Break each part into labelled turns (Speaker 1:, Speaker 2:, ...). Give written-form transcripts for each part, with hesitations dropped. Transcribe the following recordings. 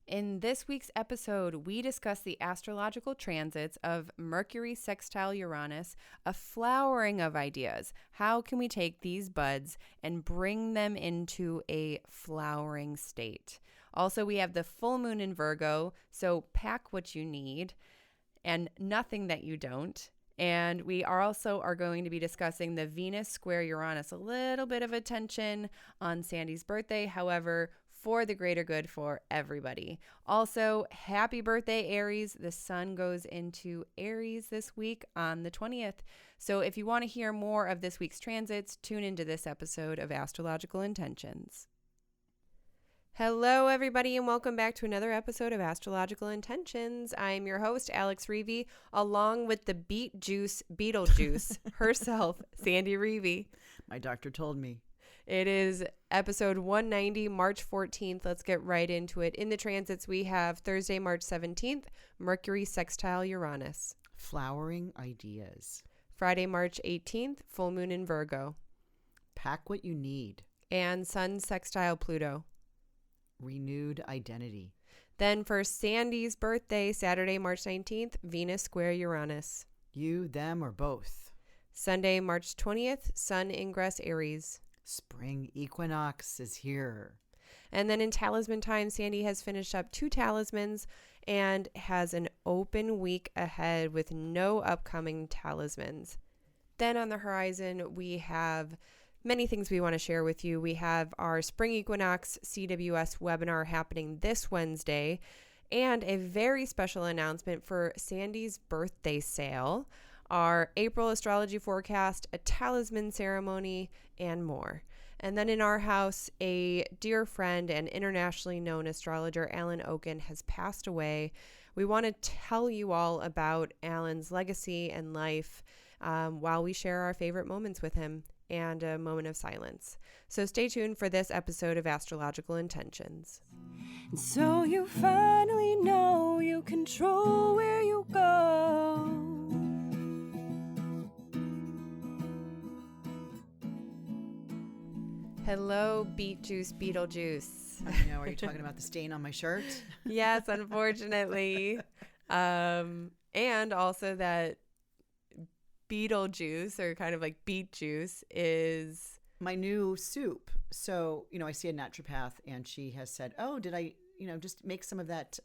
Speaker 1: In this week's episode, we discuss the astrological transits of Mercury sextile Uranus, a flowering of ideas. How can we take these buds and bring them into a flowering state? Also, we have the full moon in Virgo, so pack what you need and nothing that you don't. And we also are going to be discussing the Venus square Uranus, a little bit of attention on Sandy's birthday. However, for the greater good for everybody. Also, happy birthday, Aries. The sun goes into Aries this week on the 20th. So if you want to hear more of this week's transits, tune into this episode of Astrological Intentions. Hello, everybody, and welcome back to another episode of Astrological Intentions. I'm your host, Alex Reevy, along with the beet juice Beetlejuice herself, Sandy Reevy.
Speaker 2: My doctor told me.
Speaker 1: It is episode 190, March 14th. Let's get right into it. In the transits, we have Thursday, March 17th, Mercury sextile Uranus.
Speaker 2: Flowering ideas.
Speaker 1: Friday, March 18th, full moon in Virgo.
Speaker 2: Pack what you need.
Speaker 1: And Sun sextile Pluto.
Speaker 2: Renewed identity.
Speaker 1: Then for Sandy's birthday, Saturday, March 19th, Venus square Uranus.
Speaker 2: You, them, or both.
Speaker 1: Sunday, March 20th, Sun ingress Aries.
Speaker 2: Spring equinox is here.
Speaker 1: And then in talisman time, Sandy has finished up 2 talismans and has an open week ahead with no upcoming talismans. Then on the horizon, we have many things we want to share with you. We have our Spring Equinox CWS webinar happening this Wednesday and a very special announcement for Sandy's birthday sale, our April astrology forecast, a talisman ceremony, and more. And then in our house, a dear friend and internationally known astrologer, Alan Oken, has passed away. We want to tell you all about Alan's legacy and life while we share our favorite moments with him and a moment of silence. So stay tuned for this episode of Astrological Intentions.
Speaker 3: And so you finally know you control where you go.
Speaker 1: Hello, beet juice Beetlejuice.
Speaker 2: I know. Are you talking about the stain on my shirt?
Speaker 1: Yes, unfortunately. And also that Beetlejuice, or kind of like beet juice, is
Speaker 2: my new soup. So, I see a naturopath and she has said, oh, did I, just make some of that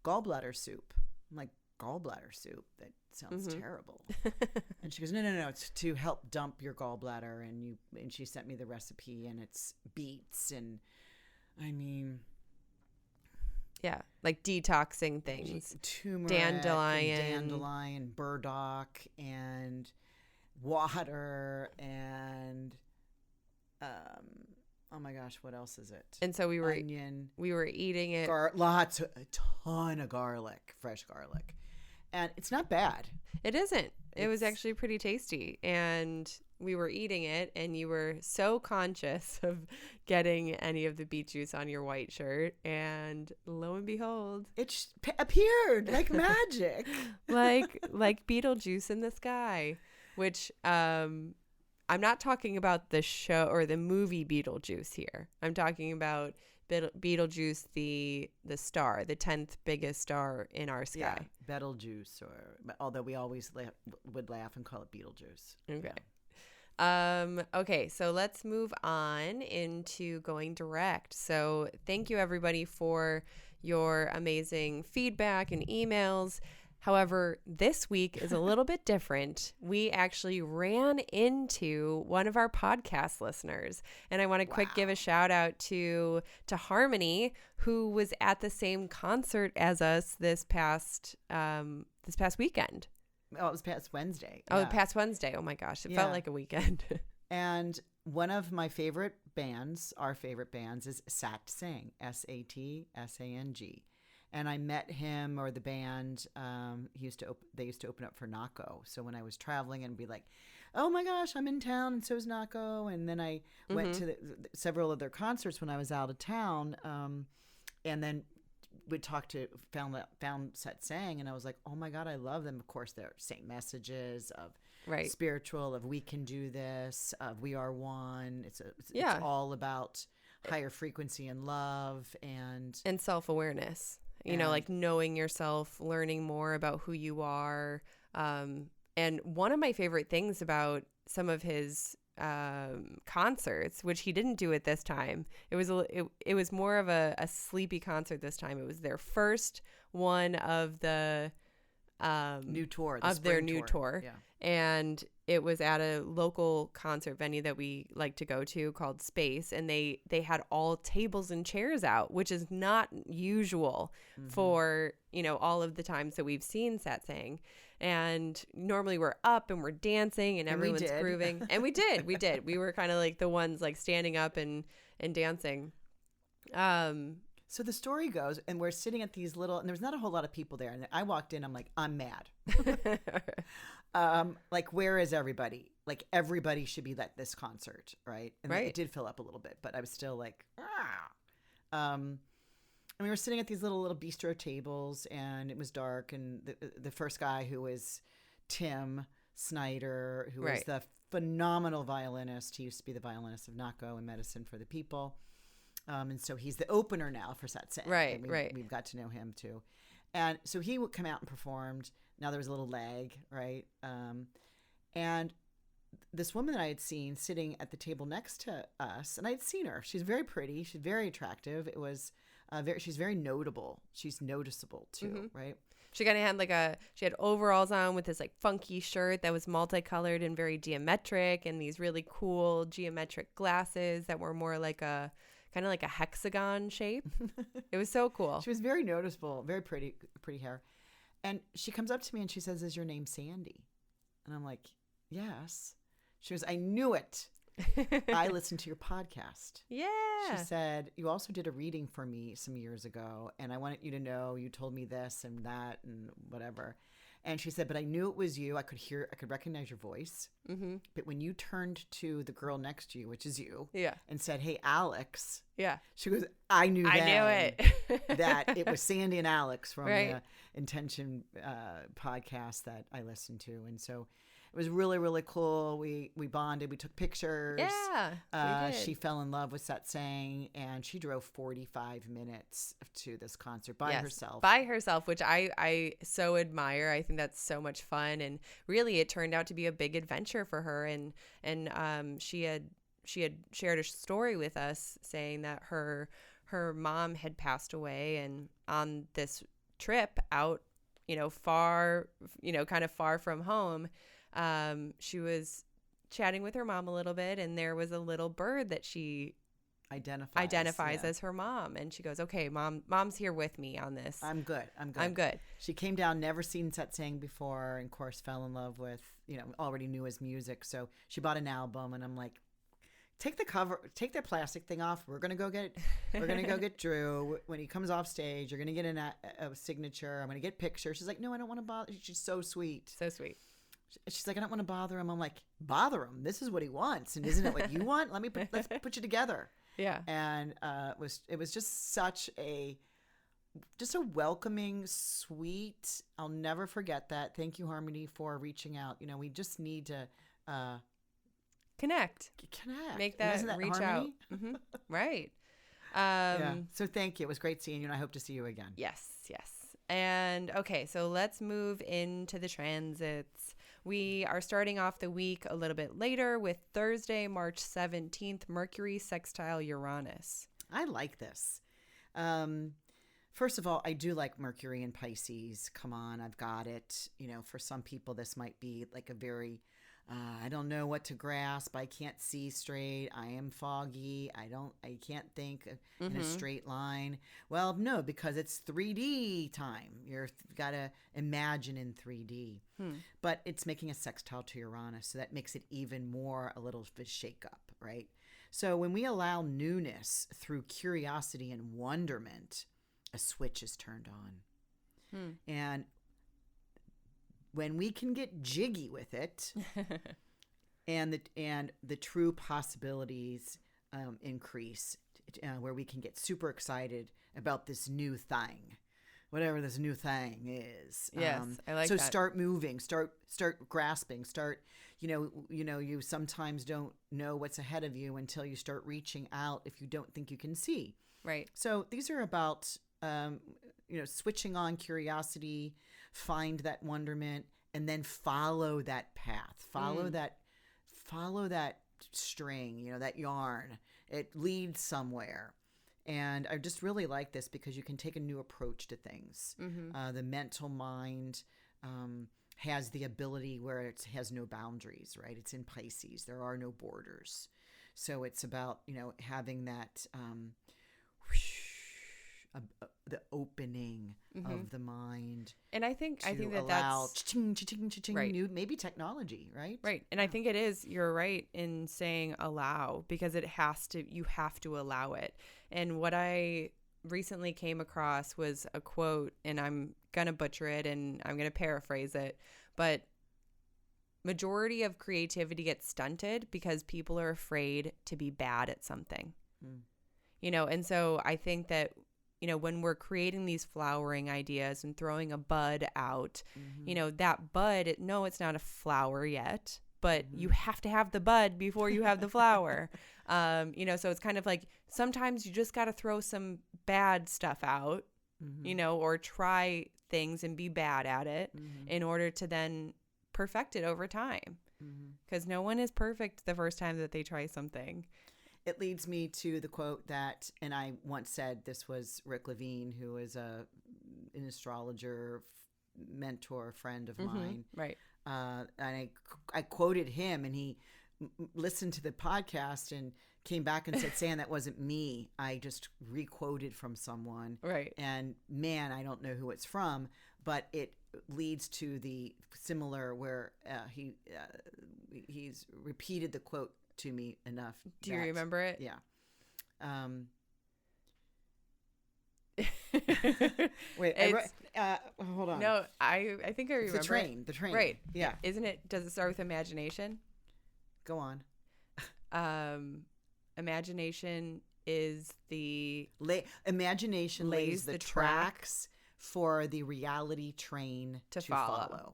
Speaker 2: gallbladder soup? I'm like, gallbladder soup? That sounds terrible. And she goes, no, it's to help dump your gallbladder. And she sent me the recipe, and it's beets and
Speaker 1: yeah, like detoxing things.
Speaker 2: Turmeric, dandelion, burdock, and water, and oh my gosh, what else is it?
Speaker 1: And so we were eating it.
Speaker 2: A ton of garlic, fresh garlic. And it's not bad.
Speaker 1: It isn't. It was actually pretty tasty. And we were eating it, and you were so conscious of getting any of the beet juice on your white shirt. And lo and behold,
Speaker 2: it appeared like magic.
Speaker 1: like Beetlejuice in the sky, which I'm not talking about the show or the movie Beetlejuice here. I'm talking about Beetlejuice, the star, the 10th biggest star in our sky.
Speaker 2: Yeah, Betelgeuse, although we always would laugh and call it Beetlejuice.
Speaker 1: Okay. Yeah. Okay, so let's move on into going direct. So thank you, everybody, for your amazing feedback and emails. However, this week is a little bit different. We actually ran into one of our podcast listeners, and I want to quick give a shout out to Harmony, who was at the same concert as us this past weekend.
Speaker 2: Oh, it was past Wednesday.
Speaker 1: Oh, past Wednesday. Oh my gosh, it felt like a weekend.
Speaker 2: And one of my favorite bands, our favorite bands, is Satsang, Satsang. And I met him, or the band. They used to open up for Nako. So when I was traveling, and be like, "Oh my gosh, I'm in town, and so is Nako." And then I went to several of their concerts when I was out of town, and then would talk to found Satsang, and I was like, "Oh my God, I love them." Of course, they're same messages of spiritual, of we can do this, of we are one. It's all about higher frequency in love and
Speaker 1: self-awareness, like knowing yourself, learning more about who you are. And one of my favorite things about some of his concerts, which he didn't do at this time, it was more of a sleepy concert this time. It was their first one of the
Speaker 2: new tour,
Speaker 1: their new tour.
Speaker 2: Yeah.
Speaker 1: And it was at a local concert venue that we like to go to called Space, and they had all tables and chairs out, which is not usual for all of the times that we've seen Satsang. And normally we're up and we're dancing and everyone's grooving. And we did. We were kind of like the ones like standing up and dancing.
Speaker 2: So the story goes, and we're sitting at these little, and there's not a whole lot of people there. And I walked in, I'm like, I'm mad. Like, where is everybody? Like, everybody should be at this concert, right? And
Speaker 1: right.
Speaker 2: It did fill up a little bit, but I was still like, and we were sitting at these little bistro tables, and it was dark. And the first guy, who was Tim Snyder, who
Speaker 1: right.
Speaker 2: was the phenomenal violinist. He used to be the violinist of Nako and Medicine for the People. And so he's the opener now for Satsang.
Speaker 1: Right,
Speaker 2: right. We've got to know him too. And so he would come out and performed. Now there was a little lag, right? And this woman that I had seen sitting at the table next to us, and I had seen her. She's very pretty. She's very attractive. It was she's very notable. She's noticeable too, right?
Speaker 1: She kind of had she had overalls on with this like funky shirt that was multicolored and very geometric, and these really cool geometric glasses that were more like a kind of like a hexagon shape. It was so cool.
Speaker 2: She was very noticeable, very pretty hair. And she comes up to me and she says, "Is your name Sandy?" And I'm like, "Yes." She goes, "I knew it. I listened to your podcast."
Speaker 1: Yeah.
Speaker 2: She said, "You also did a reading for me some years ago, and I wanted you to know you told me this and that and whatever." And she said, "But I knew it was you. I could recognize your voice. Mm-hmm. But when you turned to the girl next to you, which is you,
Speaker 1: yeah,
Speaker 2: and said, 'Hey, Alex,'
Speaker 1: yeah,
Speaker 2: she goes, I knew
Speaker 1: it
Speaker 2: that it was Sandy and Alex from
Speaker 1: right.
Speaker 2: the Intention podcast that I listened to, and so." It was really, really cool. We bonded. We took pictures.
Speaker 1: Yeah, we did.
Speaker 2: She fell in love with Satsang, and she drove 45 minutes to this concert by herself.
Speaker 1: By herself, which I so admire. I think that's so much fun, and really, it turned out to be a big adventure for her. And she had shared a story with us saying that her mom had passed away, and on this trip out, far, kind of far from home. She was chatting with her mom a little bit, and there was a little bird that she identifies as her mom, and she goes, "Okay, mom's here with me on this.
Speaker 2: I'm good. She came down, never seen Satsang before, and of course fell in love with, already knew his music, so she bought an album, and I'm like, take the plastic thing off. We're gonna go get Drew. When he comes off stage, you're gonna get a signature. I'm gonna get pictures." She's like, "No, I don't want to bother." She's so sweet. She's like, "I don't want to bother him." I'm like, "Bother him. This is what he wants, and isn't it what you want? Let's put you together."
Speaker 1: Yeah.
Speaker 2: And it was just such a welcoming, sweet. I'll never forget that. Thank you, Harmony, for reaching out. We just need to
Speaker 1: connect, make that reach
Speaker 2: Harmony?
Speaker 1: out. Mm-hmm. Right.
Speaker 2: Yeah. So thank you. It was great seeing you, and I hope to see you again.
Speaker 1: Yes. And okay, so let's move into the transits. We are starting off the week a little bit later with Thursday, March 17th, Mercury sextile Uranus.
Speaker 2: I like this. First of all, I do like Mercury and Pisces. Come on, I've got it. For some people, this might be like a very, I don't know what to grasp. I can't see straight. I am foggy. I can't think in a straight line. Well, no, because it's 3D time. You've got to imagine in 3D. But it's making a sextile to Uranus, so that makes it even more a little bit shake up, right? So when we allow newness through curiosity and wonderment, a switch is turned on. And when we can get jiggy with it, and the true possibilities increase, where we can get super excited about this new thing, whatever this new thing is.
Speaker 1: Yes, I like
Speaker 2: so
Speaker 1: that.
Speaker 2: start moving, start grasping, you sometimes don't know what's ahead of you until you start reaching out if you don't think you can see.
Speaker 1: Right.
Speaker 2: So these are about, switching on curiosity, find that wonderment, and then follow that path, follow that string, that yarn. It leads somewhere. And I just really like this because you can take a new approach to things. The mental mind has the ability where it has no boundaries, right? It's in Pisces. There are no borders. So it's about, having that the opening of the mind.
Speaker 1: And I think that
Speaker 2: allow
Speaker 1: that's
Speaker 2: right. New, maybe technology, right?
Speaker 1: Right. And I think it is, you're right in saying allow, because you have to allow it. And what I recently came across was a quote, and I'm going to butcher it and I'm going to paraphrase it, but majority of creativity gets stunted because people are afraid to be bad at something. And so I think that, when we're creating these flowering ideas and throwing a bud out, that bud, no, it's not a flower yet, but you have to have the bud before you have the flower. So it's kind of like sometimes you just got to throw some bad stuff out, or try things and be bad at it in order to then perfect it over time. Because no one is perfect the first time that they try something.
Speaker 2: It leads me to the quote that, and I once said, this was Rick Levine, who is an astrologer, mentor, friend of mine.
Speaker 1: Right.
Speaker 2: And I quoted him, and he listened to the podcast and came back and said, Sam, that wasn't me. I just re-quoted from someone.
Speaker 1: Right.
Speaker 2: And man, I don't know who it's from, but it leads to the similar where he's repeated the quote to me enough.
Speaker 1: Do you remember it?
Speaker 2: Yeah. Wait, hold on.
Speaker 1: No, I think I remember.
Speaker 2: It's the train.
Speaker 1: Right.
Speaker 2: Yeah.
Speaker 1: Isn't it? Does it start with imagination?
Speaker 2: Go on.
Speaker 1: Imagination is the
Speaker 2: imagination lays the tracks for the reality train to follow.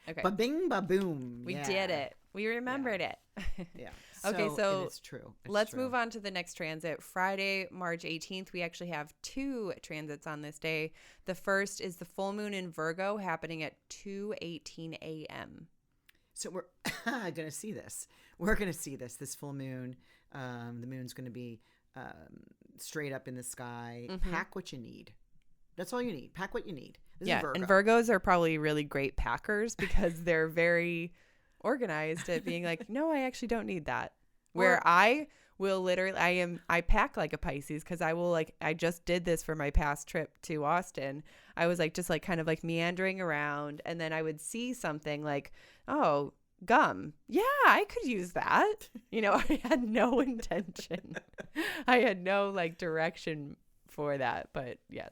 Speaker 1: Okay.
Speaker 2: Ba-bing, ba-boom.
Speaker 1: We did it. We remembered it.
Speaker 2: Yeah.
Speaker 1: Okay, so
Speaker 2: it's true.
Speaker 1: Let's move on to the next transit. Friday, March 18th, we actually have 2 transits on this day. The first is the full moon in Virgo happening at 2:18 a.m.
Speaker 2: So we're going to see this. We're going to see this full moon. The moon's going to be straight up in the sky. Pack what you need. That's all you need. Pack what you need. This is Virgo.
Speaker 1: And Virgos are probably really great packers because they're very organized at being like, no, I actually don't need that. Where I will literally, I pack like a Pisces because I just did this for my past trip to Austin. I was just kind of meandering around, and then I would see something like, oh, gum. Yeah, I could use that. I had no intention. I had no direction for that, but yes.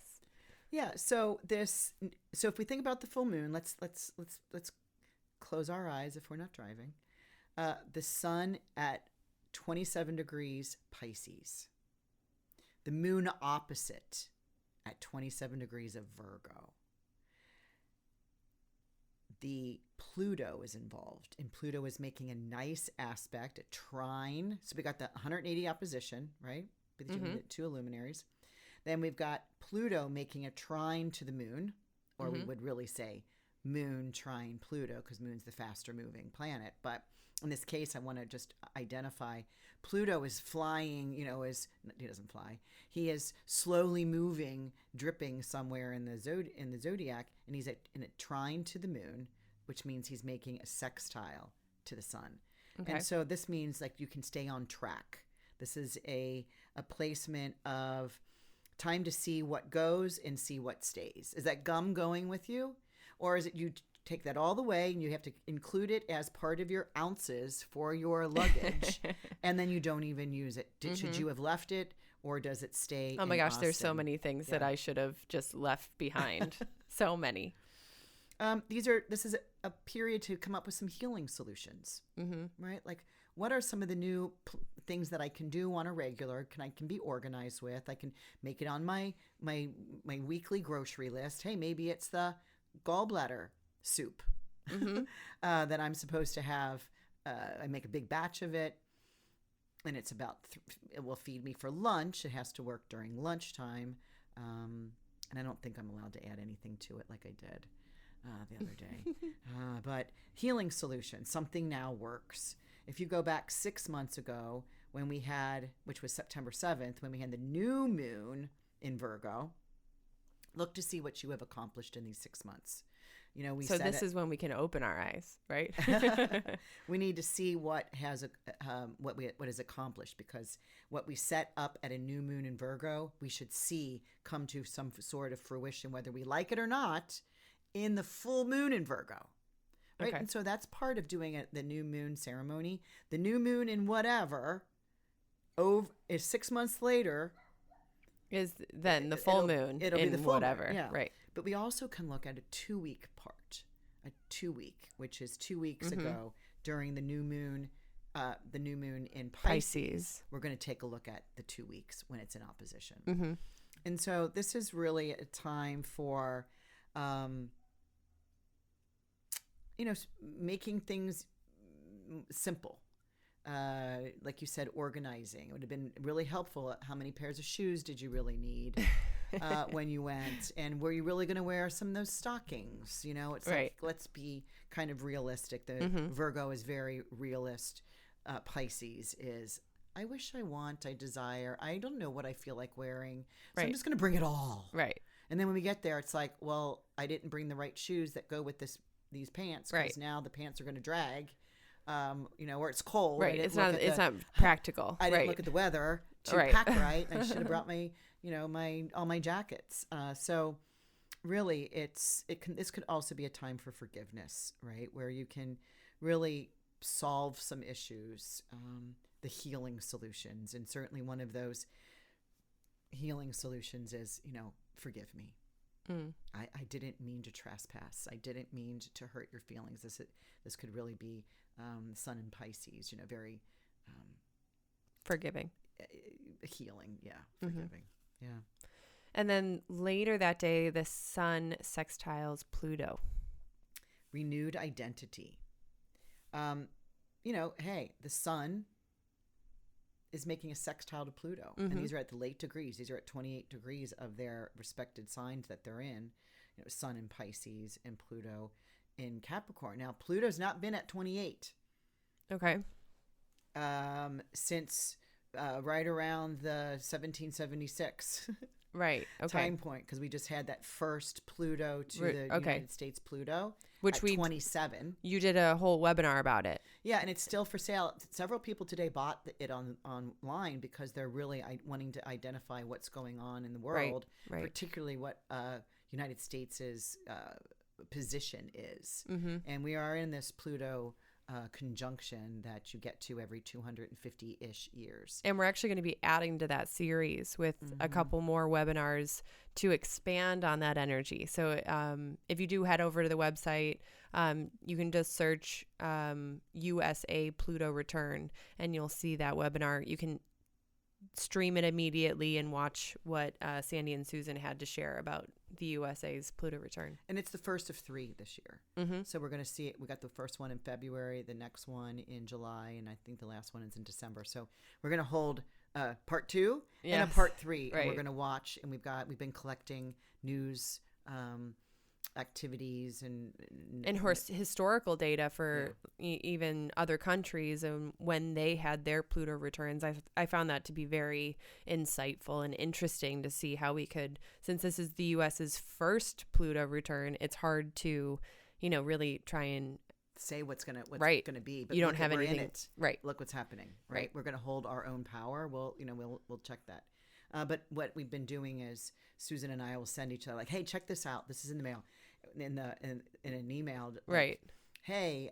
Speaker 2: Yeah. So if we think about the full moon, let's close our eyes if we're not driving. The sun at 27 degrees Pisces. The moon opposite at 27 degrees of Virgo. The Pluto is involved, and Pluto is making a nice aspect, a trine. So we got the 180 opposition, right? Between the 2 luminaries. Then we've got Pluto making a trine to the moon, or we would really say moon trine Pluto, because moon's the faster moving planet. But in this case, I want to just identify Pluto is flying, he doesn't fly. He is slowly moving, dripping somewhere in the zodiac, and he's in a trine to the moon, which means he's making a sextile to the sun. Okay. And so this means you can stay on track. This is a placement of time to see what goes and see what stays. Is that gum going with you? Or is it you take that all the way and you have to include it as part of your ounces for your luggage and then you don't even use it? Should you have left it, or does it stay?
Speaker 1: Oh my gosh, there's so many things that I should have just left behind. So many. This
Speaker 2: is a period to come up with some healing solutions, right? what are some of the new things that I can do on a regular? I can be organized with. I can make it on my weekly grocery list. Hey, maybe it's the gallbladder soup that I'm supposed to have. I make a big batch of it, and it's about it will feed me for lunch. It has to work during lunchtime, and I don't think I'm allowed to add anything to it like I did the other day. But healing solution, something now works. If you go back 6 months ago when we had, which was September 7th, when we had the new moon in Virgo, look to see what you have accomplished in these 6 months. You know,
Speaker 1: so this is when we can open our eyes, right?
Speaker 2: We need to see what has what is accomplished, because what we set up at a new moon in Virgo, we should see come to some sort of fruition, whether we like it or not, in the full moon in Virgo. Right.
Speaker 1: Okay.
Speaker 2: And so that's part of doing the new moon ceremony. The new moon in whatever is 6 months later.
Speaker 1: Is then the full moon
Speaker 2: it'll
Speaker 1: in
Speaker 2: be the full
Speaker 1: whatever.
Speaker 2: Moon, yeah.
Speaker 1: Right.
Speaker 2: But we also can look at a 2-week part, which is 2 weeks ago during the new moon in Pisces. We're going to take a look at the 2 weeks when it's in opposition. And so this is really a time for, making things simple. Like you said, organizing. It would have been really helpful. How many pairs of shoes did you really need when you went? And were you really going to wear some of those stockings? You know, it's like, let's be kind of realistic. The Virgo is very realist. Pisces is, I wish, I want, I desire. I don't know what I feel like wearing. So I'm just going to bring it all.
Speaker 1: Right.
Speaker 2: And then when we get there, it's like, well, I didn't bring the right shoes that go with these pants, because now the pants are going to drag. Or it's cold.
Speaker 1: Right. It's not practical.
Speaker 2: I didn't look at the weather to pack right. And I should have brought my all my jackets. So really this could also be a time for forgiveness, right? Where you can really solve some issues, the healing solutions. And certainly one of those healing solutions is, forgive me. I didn't mean to trespass. I didn't mean to hurt your feelings. This could really be Sun in Pisces, very
Speaker 1: forgiving,
Speaker 2: healing. Yeah, forgiving. Yeah.
Speaker 1: And then later that day, the Sun sextiles Pluto.
Speaker 2: Renewed identity. Hey, the Sun is making a sextile to Pluto. And these are at the late degrees. These are at 28 degrees of their respected signs that they're in. Sun in Pisces and Pluto in Capricorn. Now, Pluto's not been at 28.
Speaker 1: Okay.
Speaker 2: Since right around the 1776
Speaker 1: right. Okay.
Speaker 2: time point, because we just had that first Pluto to the United States Pluto,
Speaker 1: which
Speaker 2: at 27.
Speaker 1: You did a whole webinar about it.
Speaker 2: Yeah, and it's still for sale. Several people today bought it online because they're really wanting to identify what's going on in the world, particularly what United States' position is. And we are in this Pluto conjunction that you get to every 250-ish years.
Speaker 1: And we're actually going to be adding to that series with a couple more webinars to expand on that energy. So if you do head over to the website, you can just search USA Pluto return, and you'll see that webinar. You can stream it immediately and watch what Sandy and Susan had to share about the USA's Pluto return.
Speaker 2: And it's the first of 3 this year. So we're going to see it. We got the first one in February, the next one in July, and I think the last one is in December. So we're going to hold part 2 and a part 3, and we're going to watch. And we've been collecting news, activities and
Speaker 1: historical data for even other countries, and when they had their Pluto returns. I found that to be very insightful and interesting to see how we could, since this is the US's first Pluto return, it's hard to really try and
Speaker 2: say what's gonna be, but
Speaker 1: you don't have anything
Speaker 2: in it. Look what's happening. We're gonna hold our own power. We'll check that. But what we've been doing is Susan and I will send each other like, hey, check this out. This is in the mail, in an email. Like, hey,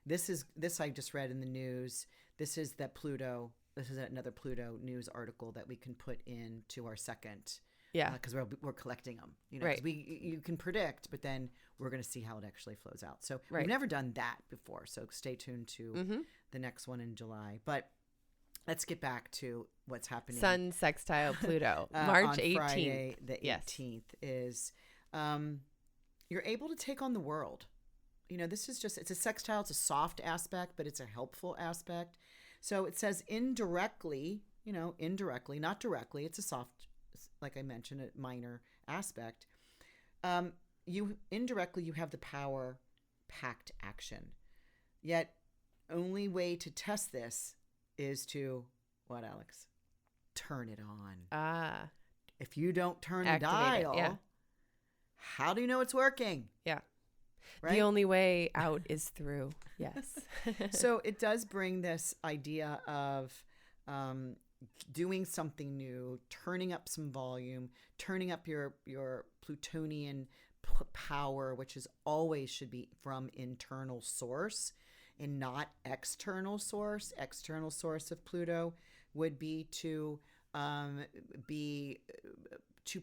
Speaker 2: this I just read in the news. This is that Pluto. This is another Pluto news article that we can put into our second
Speaker 1: Yeah.
Speaker 2: Because we're collecting them. You know, 'cause you can predict, but then we're going to see how it actually flows out. So we've never done that before. So stay tuned to the next one in July. But let's get back to what's happening.
Speaker 1: Sun sextile Pluto, March
Speaker 2: on
Speaker 1: 18th.
Speaker 2: Friday, the 18th is you're able to take on the world. You know, this is just, it's a sextile. It's a soft aspect, but it's a helpful aspect. So it says indirectly, not directly. It's a soft, like I mentioned, a minor aspect. You have the power pact action. Yet only way to test this is to, what, Alex? Turn it on. If you don't turn the dial, how do you know it's working?
Speaker 1: Yeah.
Speaker 2: Right?
Speaker 1: The only way out is through. Yes.
Speaker 2: So it does bring this idea of doing something new, turning up some volume, turning up your Plutonian power, which is always should be from internal source and not external source. External source of Pluto would be to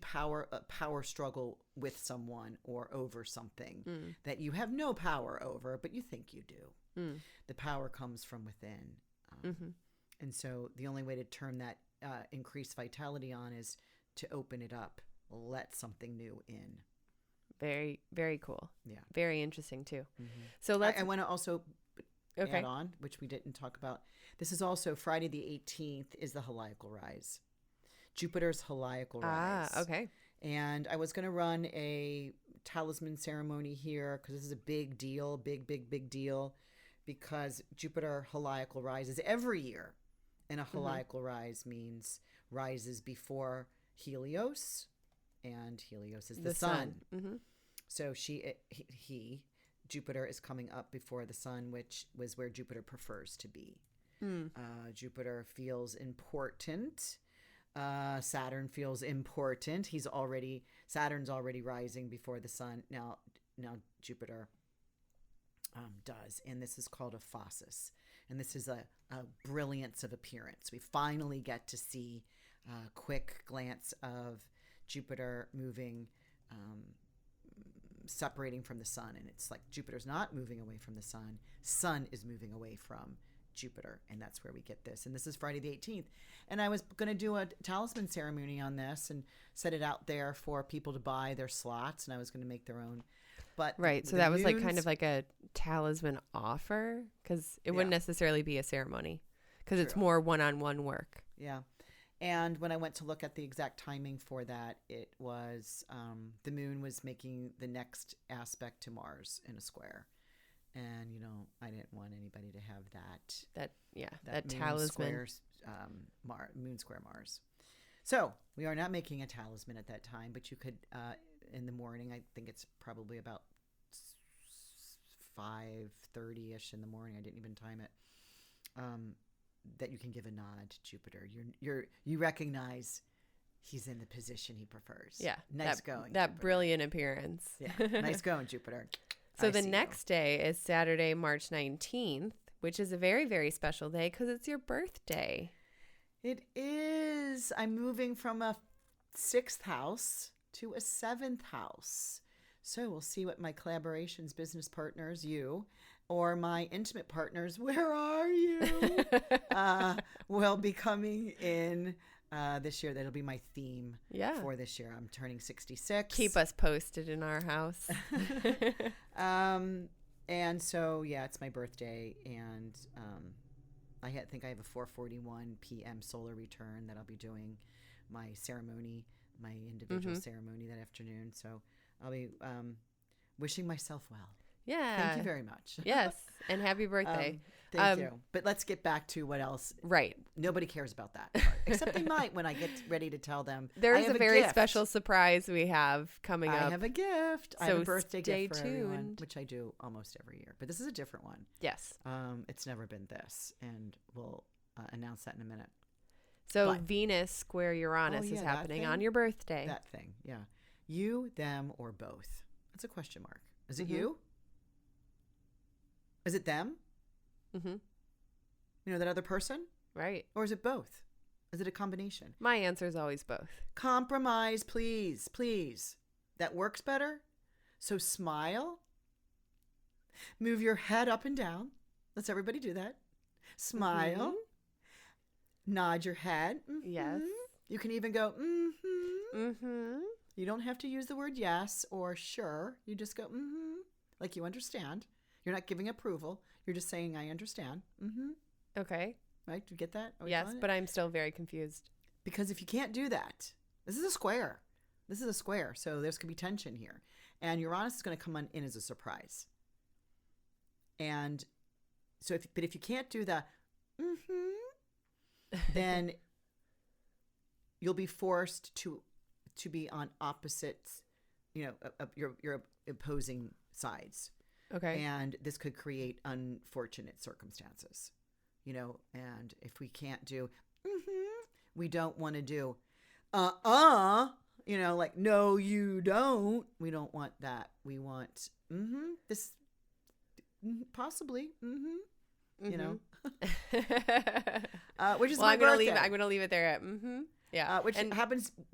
Speaker 2: power struggle with someone or over something that you have no power over, but you think you do. The power comes from within. And so the only way to turn that increased vitality on is to open it up, let something new in.
Speaker 1: Very, very cool.
Speaker 2: Yeah.
Speaker 1: Very interesting too. So I
Speaker 2: want to also add on, which we didn't talk about. This is also Friday the 18th is the Heliacal rise. Jupiter's Heliacal rise.
Speaker 1: Okay.
Speaker 2: And I was going to run a talisman ceremony here because this is a big deal, big deal, because Jupiter Heliacal rises every year. And a Heliacal rise means rises before Helios, and Helios is the sun. So Jupiter is coming up before the sun, which was where Jupiter prefers to be. Jupiter feels important. Saturn feels important. Saturn's already rising before the sun. Now Jupiter does, and this is called a phasis, and this is a brilliance of appearance. We finally get to see a quick glance of Jupiter moving, separating from the sun, and it's like Jupiter's not moving away from the sun is moving away from Jupiter, and that's where we get this. And this is Friday the 18th, and I was going to do a talisman ceremony on this and set it out there for people to buy their slots, and I was going to make their own. But
Speaker 1: so that was like kind of like a talisman offer, because it wouldn't necessarily be a ceremony, because it's more one-on-one work.
Speaker 2: Yeah. And when I went to look at the exact timing for that, it was the moon was making the next aspect to Mars in a square. And, I didn't want anybody to have that
Speaker 1: talisman.
Speaker 2: Moon square Mars. So we are not making a talisman at that time, but you could, in the morning, I think it's probably about 5:30ish in the morning. I didn't even time it. That you can give a nod to Jupiter. You recognize he's in the position he prefers.
Speaker 1: Yeah.
Speaker 2: Nice going.
Speaker 1: That
Speaker 2: Jupiter.
Speaker 1: Brilliant appearance.
Speaker 2: Yeah. Nice going, Jupiter.
Speaker 1: So the next day is Saturday, March 19th, which is a very, very special day because it's your birthday.
Speaker 2: It is. I'm moving from a 6th house to a 7th house. So we'll see what my collaborations, business partners, you, or my intimate partners, where are you, will be coming in this year. That'll be my theme for this year. I'm turning 66.
Speaker 1: Keep us posted in our house.
Speaker 2: And so, it's my birthday, and I think I have a 4:41 p.m. solar return that I'll be doing my ceremony, my individual ceremony that afternoon. So I'll be wishing myself well.
Speaker 1: Yeah.
Speaker 2: Thank you very much.
Speaker 1: Yes. And happy birthday.
Speaker 2: Thank you. But let's get back to what else.
Speaker 1: Right.
Speaker 2: Nobody cares about that part, except they might when I get ready to tell them.
Speaker 1: There's a very special surprise we have coming up.
Speaker 2: I have a gift. I
Speaker 1: So
Speaker 2: have a birthday gift for
Speaker 1: stay
Speaker 2: everyone,
Speaker 1: tuned.
Speaker 2: which I do almost every year. But this is a different one.
Speaker 1: Yes.
Speaker 2: It's never been this, and we'll announce that in a minute.
Speaker 1: So
Speaker 2: But-
Speaker 1: Venus square Uranus is
Speaker 2: that
Speaker 1: happening
Speaker 2: thing?
Speaker 1: on your birthday.
Speaker 2: That thing, yeah. You, them, or both? That's a question mark. Is it you? Is it them?
Speaker 1: Mm-hmm.
Speaker 2: That other person?
Speaker 1: Right.
Speaker 2: Or is it both? Is it a combination?
Speaker 1: My answer is always both.
Speaker 2: Compromise, please, please. That works better. So smile. Move your head up and down. Let's everybody do that. Smile. Nod your head.
Speaker 1: Yes.
Speaker 2: You can even go,
Speaker 1: Mm-hmm.
Speaker 2: You don't have to use the word yes or sure. You just go, like you understand. You're not giving approval. You're just saying, I understand.
Speaker 1: Okay.
Speaker 2: Right? Do you get that?
Speaker 1: Yes, but I'm still very confused.
Speaker 2: Because if you can't do that, this is a square. This is a square. So there's going to be tension here. And Uranus is going to come on in as a surprise. And so, if you can't do the then you'll be forced to be on opposites, your opposing sides.
Speaker 1: Okay.
Speaker 2: And this could create unfortunate circumstances, and if we can't do, we don't want to do, like, no, you don't. We don't want that. We want, this, possibly, which is my birthday.
Speaker 1: I'm gonna leave it there at yeah,
Speaker 2: which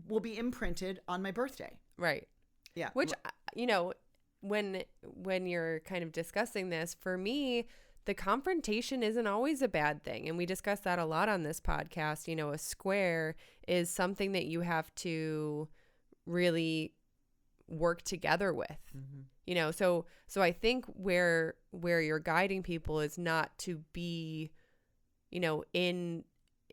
Speaker 2: will be imprinted on my birthday.
Speaker 1: Right.
Speaker 2: Yeah.
Speaker 1: Which when you're kind of discussing this, for me, the confrontation isn't always a bad thing, and we discuss that a lot on this podcast. A square is something that you have to really work together with. So I think where you're guiding people is not to be in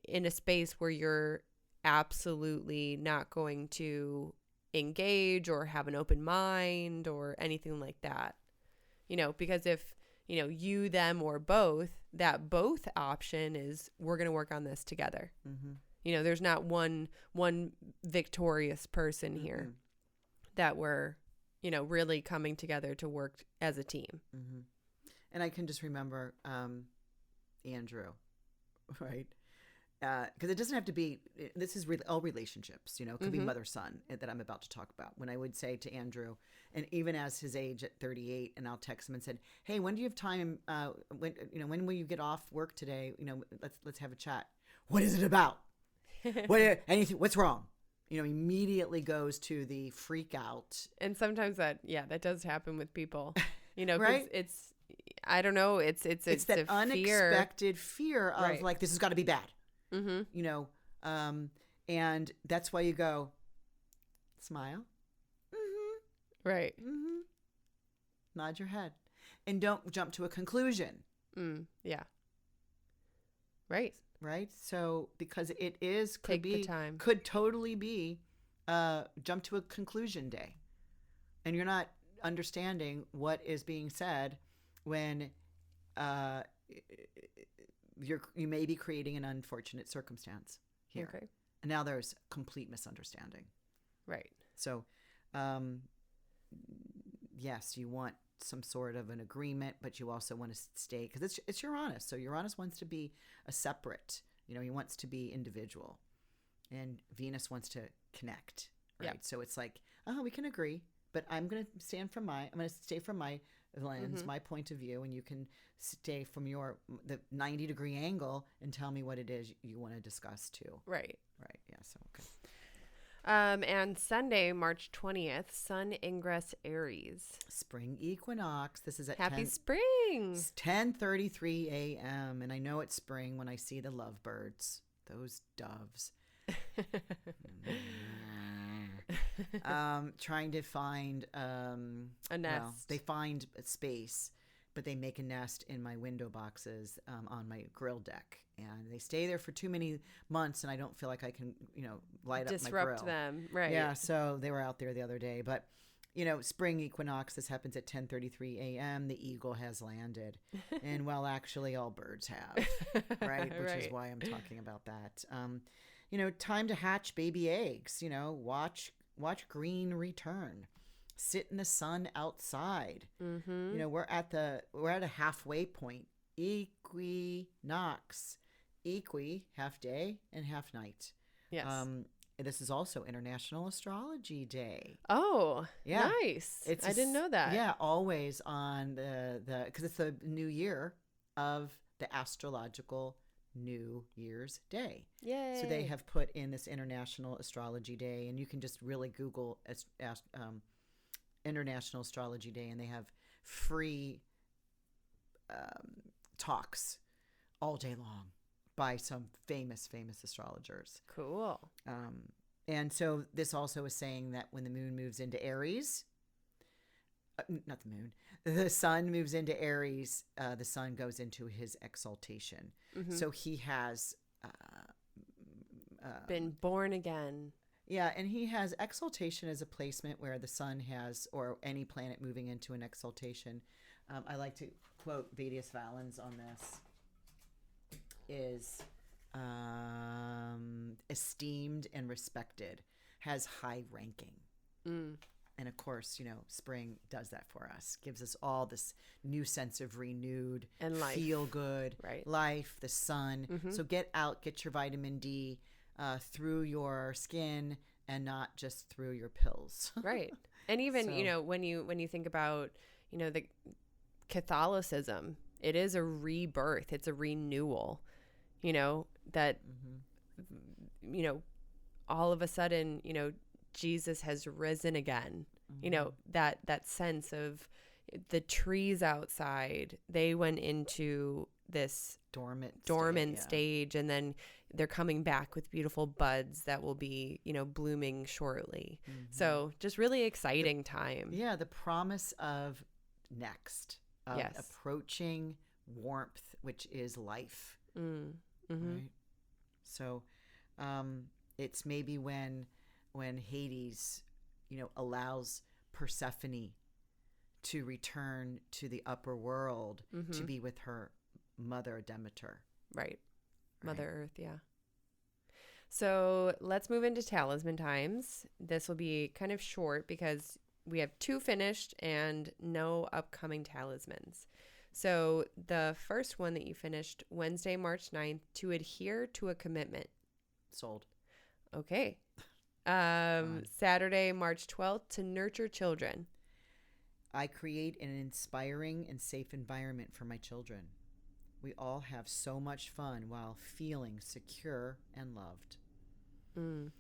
Speaker 1: a space where you're absolutely not going to engage or have an open mind or anything like that. Because if you, them, or both, that both option is we're going to work on this together. There's not one victorious person here that we're really coming together to work as a team.
Speaker 2: And I can just remember Andrew, right? Because it doesn't have to be, this is all relationships, it could be mother-son that I'm about to talk about. When I would say to Andrew, and even as his age at 38, and I'll text him and said, hey, when do you have time? When will you get off work today? Let's have a chat. What is it about? What's wrong? Immediately goes to the freak out.
Speaker 1: And sometimes that does happen with people,
Speaker 2: right?
Speaker 1: It's, I don't know. It's
Speaker 2: that unexpected fear of
Speaker 1: right.
Speaker 2: Like, this has got to be bad. And that's why you go, smile.
Speaker 1: Right.
Speaker 2: Nod your head. And don't jump to a conclusion.
Speaker 1: Yeah. Right.
Speaker 2: Right. So, because it is, could totally be jump to a conclusion day. And you're not understanding what is being said when you may be creating an unfortunate circumstance here.
Speaker 1: Okay.
Speaker 2: And now there's complete misunderstanding.
Speaker 1: Right.
Speaker 2: So, yes, you want some sort of an agreement, but you also want to stay, because it's Uranus. So Uranus wants to be a separate, he wants to be individual, and Venus wants to connect. Right. Yep. So it's like, we can agree, but I'm going to stay from my lens, my point of view, and you can stay from the 90-degree angle and tell me what it is you want to discuss too.
Speaker 1: Right.
Speaker 2: Right. Yeah. So, okay.
Speaker 1: And Sunday, March 20th, Sun Ingress Aries.
Speaker 2: Spring equinox. This is at
Speaker 1: Happy spring.
Speaker 2: 10:33 a.m. And I know it's spring when I see the lovebirds, those doves. Trying to find
Speaker 1: a nest.
Speaker 2: Well, they find a space, but they make a nest in my window boxes on my grill deck, and they stay there for too many months, and I don't feel like I can light up my grill.
Speaker 1: Disrupt them, right?
Speaker 2: Yeah, so they were out there the other day, but spring equinox, this happens at 10:33 a.m. The eagle has landed, and well, actually all birds have, right? Which
Speaker 1: right.
Speaker 2: is why I'm talking about that. Time to hatch baby eggs. Watch green return. Sit in the sun outside. We're at a halfway point. Equinox. Half day and half night.
Speaker 1: Yes.
Speaker 2: This is also International Astrology Day.
Speaker 1: Oh, yeah. Nice. I didn't know that.
Speaker 2: Yeah, always on the because it's the new year of the astrological New Year's Day.
Speaker 1: Yay.
Speaker 2: So they have put in this International Astrology Day, and you can just really Google International Astrology Day, and they have free talks all day long by some famous astrologers.
Speaker 1: Cool.
Speaker 2: And so this also is saying that when the moon moves into Aries, not the moon, the sun moves into Aries, the sun goes into his exaltation.
Speaker 1: Mm-hmm.
Speaker 2: So he has
Speaker 1: been born again.
Speaker 2: Yeah, and he has exaltation as a placement where the sun has, or any planet moving into an exaltation. I like to quote Vedius Valens on this, is esteemed and respected, has high ranking. And of course, spring does that for us, gives us all this new sense of renewed
Speaker 1: and life.
Speaker 2: Feel good,
Speaker 1: right?
Speaker 2: Life, the sun.
Speaker 1: Mm-hmm.
Speaker 2: So get out, get your vitamin D through your skin and not just through your pills.
Speaker 1: Right. And even,
Speaker 2: So-
Speaker 1: when you think about, the Catholicism, it is a rebirth. It's a renewal, that, all of a sudden, Jesus has risen again. That sense of the trees outside, they went into this dormant stage, and then they're coming back with beautiful buds that will be, blooming shortly. So just really exciting time.
Speaker 2: Yeah, the promise of next, of
Speaker 1: Yes.
Speaker 2: approaching warmth, which is life.
Speaker 1: Mm-hmm.
Speaker 2: Right? So it's maybe when Hades, allows Persephone to return to the upper world to be with her mother Demeter.
Speaker 1: Right. Mother Earth, yeah. So let's move into talisman times. This will be kind of short because we have 2 finished and no upcoming talismans. So the first one that you finished, Wednesday, March 9th, to adhere to a commitment.
Speaker 2: Sold.
Speaker 1: Okay. Saturday, March 12th, to nurture children.
Speaker 2: I create an inspiring and safe environment for my children. We all have so much fun while feeling secure and loved.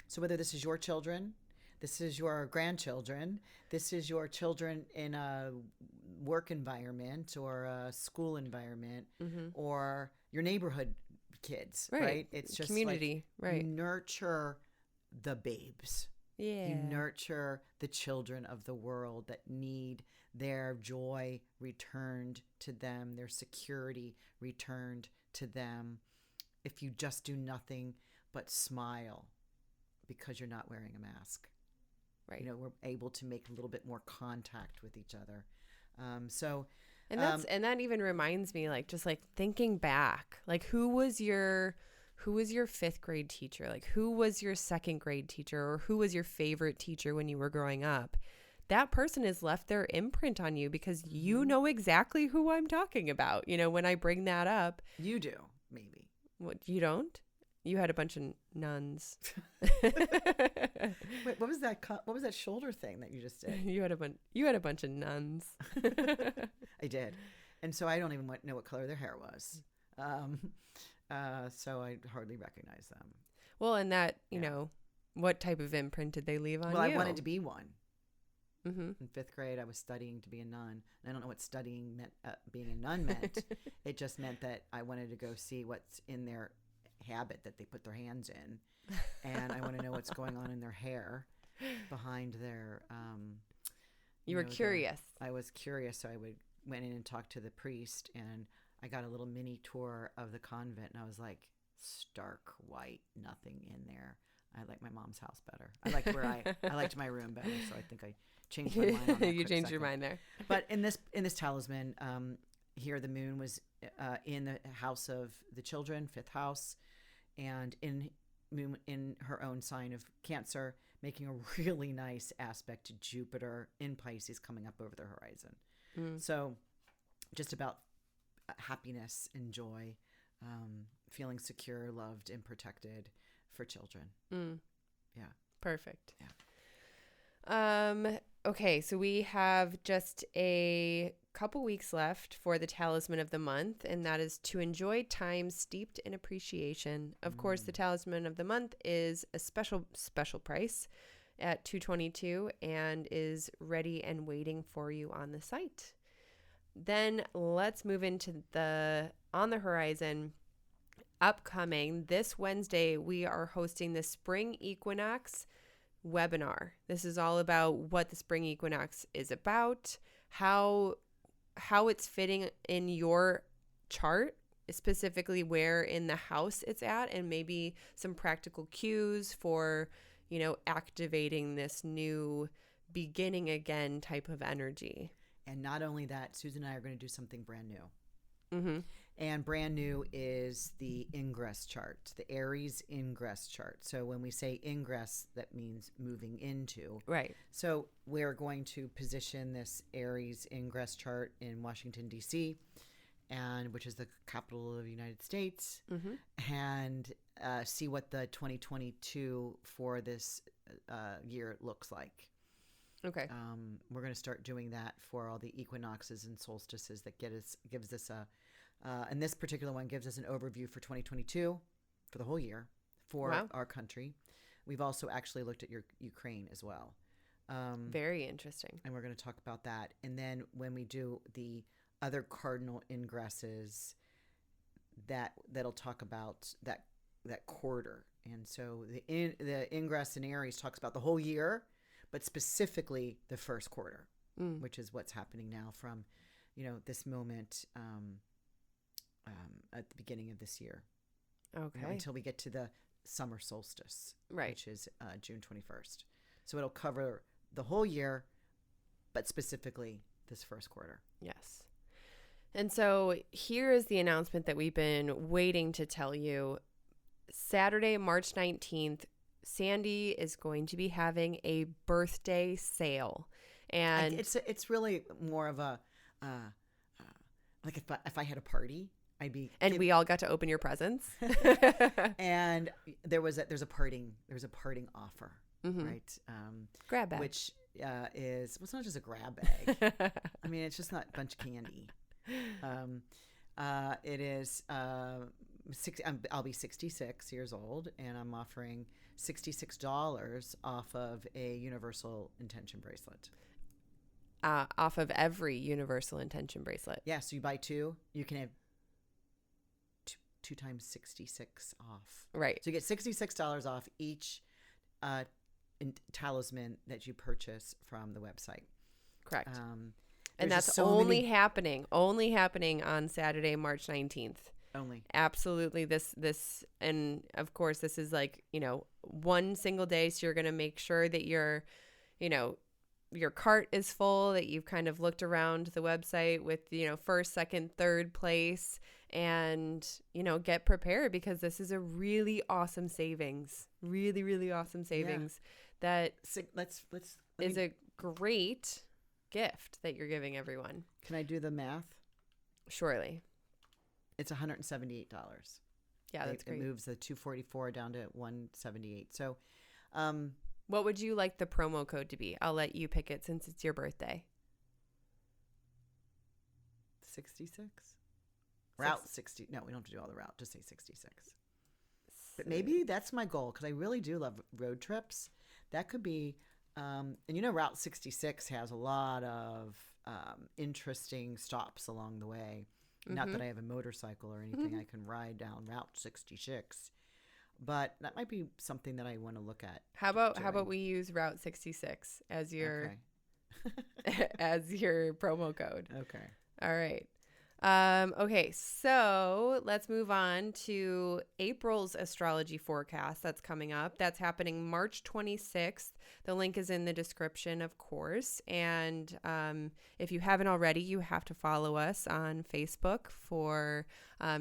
Speaker 2: So whether this is your children, this is your grandchildren, this is your children in a work environment or a school environment, or your neighborhood kids, right? It's just
Speaker 1: community, right?
Speaker 2: You nurture the babes.
Speaker 1: Yeah.
Speaker 2: You nurture the children of the world that need their joy returned to them, their security returned to them. If you just do nothing but smile because you're not wearing a mask.
Speaker 1: Right.
Speaker 2: We're able to make a little bit more contact with each other.
Speaker 1: And that even reminds me, just thinking back, who was your 5th grade teacher? Who was your 2nd grade teacher, or who was your favorite teacher when you were growing up? That person has left their imprint on you because you know exactly who I'm talking about. When I bring that up.
Speaker 2: You do, maybe.
Speaker 1: What, you don't? You had a bunch of nuns.
Speaker 2: Wait, what was that? What was that shoulder thing that you just did?
Speaker 1: You had a bunch of nuns.
Speaker 2: I did, and so I don't even know what color their hair was. So I hardly recognize them.
Speaker 1: Well, and that what type of imprint did they leave on you?
Speaker 2: Well, I wanted to be one.
Speaker 1: Mm-hmm.
Speaker 2: In 5th grade, I was studying to be a nun. And I don't know what studying meant. Being a nun meant. It just meant that I wanted to go see what's in their habit that they put their hands in, and I want to know what's going on in their hair behind their.
Speaker 1: You were curious.
Speaker 2: I was curious, so I went in and talked to the priest, and I got a little mini tour of the convent, and I was like, stark white, nothing in there. I like my mom's house better. I liked I liked my room better, so I think I changed my mind on that.
Speaker 1: You changed your mind there.
Speaker 2: But in this talisman, here the moon was in the house of the children, 5th house, and in her own sign of Cancer, making a really nice aspect to Jupiter in Pisces coming up over the horizon. So just about happiness and joy, feeling secure, loved, and protected for children. Yeah.
Speaker 1: Perfect. Yeah. Okay, so we have just a couple weeks left for the Talisman of the Month, and that is to enjoy time steeped in appreciation. Of course, the Talisman of the Month is a special price at $222 and is ready and waiting for you on the site. Then let's move into the on the horizon. Upcoming this Wednesday, we are hosting the Spring Equinox webinar. This is all about what the Spring Equinox is about, how it's fitting in your chart, specifically where in the house it's at, and maybe some practical cues for, activating this new beginning again type of energy.
Speaker 2: And not only that, Susan and I are going to do something brand new.
Speaker 1: Mm-hmm.
Speaker 2: And brand new is the Ingress chart, the Aries Ingress chart. So when we say Ingress, that means moving into.
Speaker 1: Right.
Speaker 2: So we're going to position this Aries Ingress chart in Washington, D.C., and which is the capital of the United States, and see what the 2022 for this year looks like.
Speaker 1: Okay.
Speaker 2: We're going to start doing that for all the equinoxes and solstices that gives us a and this particular one gives us an overview for 2022 for the whole year for our country. We've also actually looked at Ukraine as well.
Speaker 1: Very interesting.
Speaker 2: And we're going to talk about that. And then when we do the other cardinal ingresses, that'll talk about that quarter. And so the ingress in Aries talks about the whole year, but specifically the first quarter, which is what's happening now from, this moment at the beginning of this year.
Speaker 1: Okay.
Speaker 2: Until we get to the summer solstice,
Speaker 1: right,
Speaker 2: which is June 21st. So it'll cover the whole year, but specifically this first quarter.
Speaker 1: Yes. And so here is the announcement that we've been waiting to tell you. Saturday, March 19th, Sandy is going to be having a birthday sale. And
Speaker 2: it's really more of a, like if I had a party, I'd be.
Speaker 1: And we all got to open your presents.
Speaker 2: And there's a parting offer, right?
Speaker 1: Grab bag.
Speaker 2: Which is, it's not just a grab bag. I mean, it's just not a bunch of candy. It is, I'll be 66 years old, and I'm offering $66 off of a universal intention bracelet.
Speaker 1: Off of every universal intention bracelet.
Speaker 2: Yeah, so you buy two, you can have two times 66 off.
Speaker 1: Right.
Speaker 2: So you get $66 off each talisman that you purchase from the website.
Speaker 1: Correct. And that's happening on Saturday, March 19th.
Speaker 2: Only.
Speaker 1: Absolutely. This, and of course, this is like, one single day. So you're going to make sure that your cart is full, that you've kind of looked around the website with, first, second, third place, and, get prepared, because this is a really awesome savings. Really, really awesome savings. Yeah. That is a great gift that you're giving everyone.
Speaker 2: Can I do the math?
Speaker 1: Surely.
Speaker 2: It's $178.
Speaker 1: Yeah, that's great.
Speaker 2: It moves the 244 down to 178. So,
Speaker 1: what would you like the promo code to be? I'll let you pick it since it's your birthday.
Speaker 2: 66? Route 60. No, we don't have to do all the route. Just say 66. But maybe that's my goal, because I really do love road trips. That could be, and Route 66 has a lot of interesting stops along the way. Not that I have a motorcycle or anything I can ride down Route 66, but that might be something that I want to look at.
Speaker 1: How about we use Route 66 as your as your promo code?
Speaker 2: Okay.
Speaker 1: All right. Okay, so let's move on to April's astrology forecast that's coming up. That's happening March 26th. The link is in the description, of course. And if you haven't already, you have to follow us on Facebook for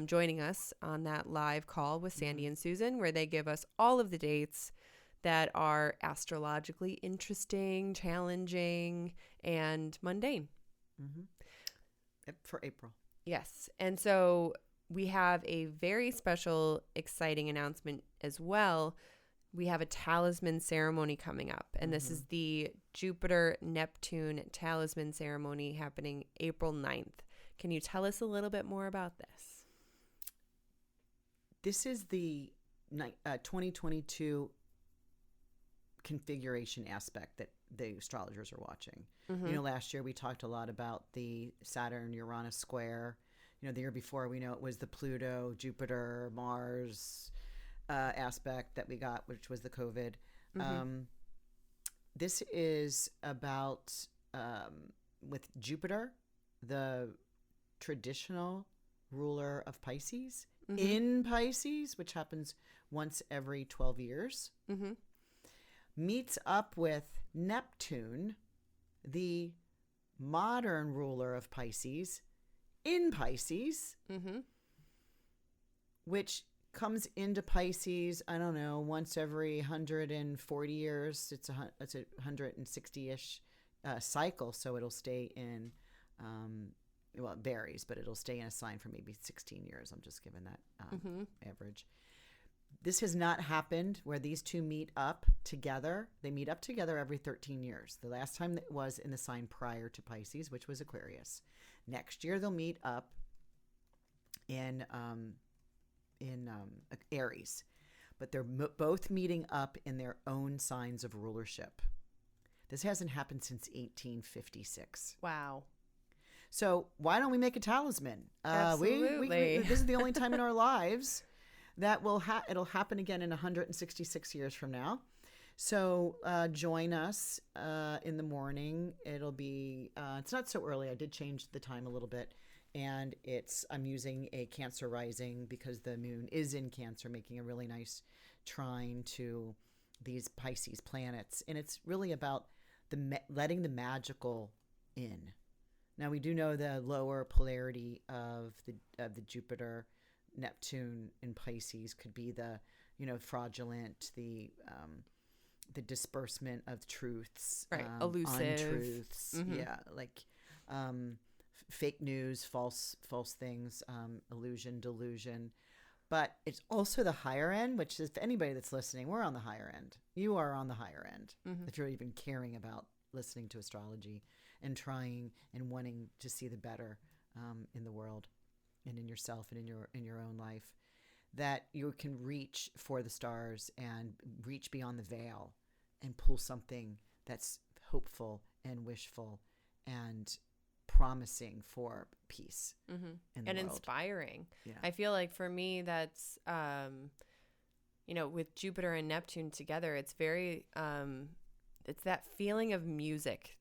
Speaker 1: joining us on that live call with Sandy and Susan, where they give us all of the dates that are astrologically interesting, challenging, and mundane.
Speaker 2: For April.
Speaker 1: Yes. And so we have a very special, exciting announcement as well. we have a talisman ceremony coming up, and this is the Jupiter-Neptune talisman ceremony happening April 9th. Can you tell us a little bit more about this?
Speaker 2: This is the 2022 configuration aspect that the astrologers are watching. You know, last year we talked a lot about the Saturn-Uranus square. You know, the year before we know it was the Pluto, Jupiter, Mars aspect that we got, which was the COVID. This is about, with Jupiter, the traditional ruler of Pisces, in Pisces, which happens once every 12 years, meets up with Neptune, the modern ruler of Pisces, in Pisces, which comes into Pisces, I don't know, once every 140 years. It's a 160-ish cycle, so it'll stay in, well, it varies, but it'll stay in a sign for maybe 16 years. I'm just giving that average. This has not happened where these two meet up together. They meet up together every 13 years. The last time that was in the sign prior to Pisces, which was Aquarius. Next year they'll meet up in Aries, but they're both meeting up in their own signs of rulership. This hasn't happened since 1856.
Speaker 1: Wow.
Speaker 2: So why don't we make a talisman?
Speaker 1: Absolutely.
Speaker 2: This is the only time in our lives that it'll happen again in 166 years from now. So join us in the morning. It'll be, it's not so early. I did change the time a little bit. And I'm using a Cancer rising because the moon is in Cancer, making a really nice trine to these Pisces planets. And it's really about letting the magical in. Now, we do know the lower polarity of the Jupiter, Neptune in Pisces could be the, fraudulent, the disbursement of truths,
Speaker 1: right? Elusive,
Speaker 2: untruths, yeah, like fake news, false things, illusion, delusion. But it's also the higher end, which is, if anybody that's listening, we're on the higher end. You are on the higher end if you're even caring about listening to astrology and trying and wanting to see the better in the world and in yourself and in your own life, that you can reach for the stars and reach beyond the veil and pull something that's hopeful and wishful and promising for peace in the
Speaker 1: and
Speaker 2: world.
Speaker 1: Inspiring.
Speaker 2: Yeah.
Speaker 1: I feel like for me, that's with Jupiter and Neptune together, it's very it's that feeling of music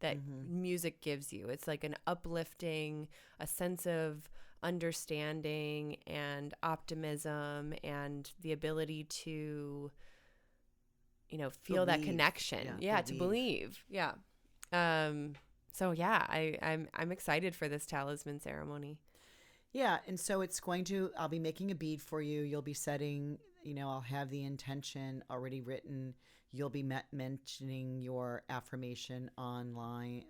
Speaker 1: that music gives you. It's like an uplifting, a sense of understanding and optimism and the ability to feel that connection. To believe. Yeah. So yeah, I'm excited for this talisman ceremony.
Speaker 2: Yeah, and so I'll be making a bead for you. You'll be setting, I'll have the intention already written. You'll be mentioning your affirmation online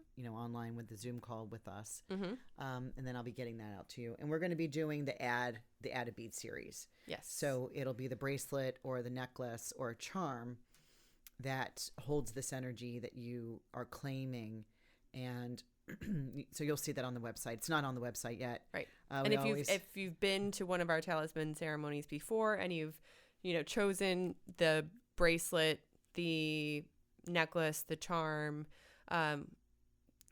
Speaker 2: with the Zoom call with us. And then I'll be getting that out to you. And we're going to be doing the add a bead series.
Speaker 1: Yes.
Speaker 2: So it'll be the bracelet or the necklace or a charm that holds this energy that you are claiming. And so you'll see that on the website. It's not on the website yet.
Speaker 1: Right. And if you've been to one of our talisman ceremonies before and you've, chosen the bracelet, the necklace, the charm,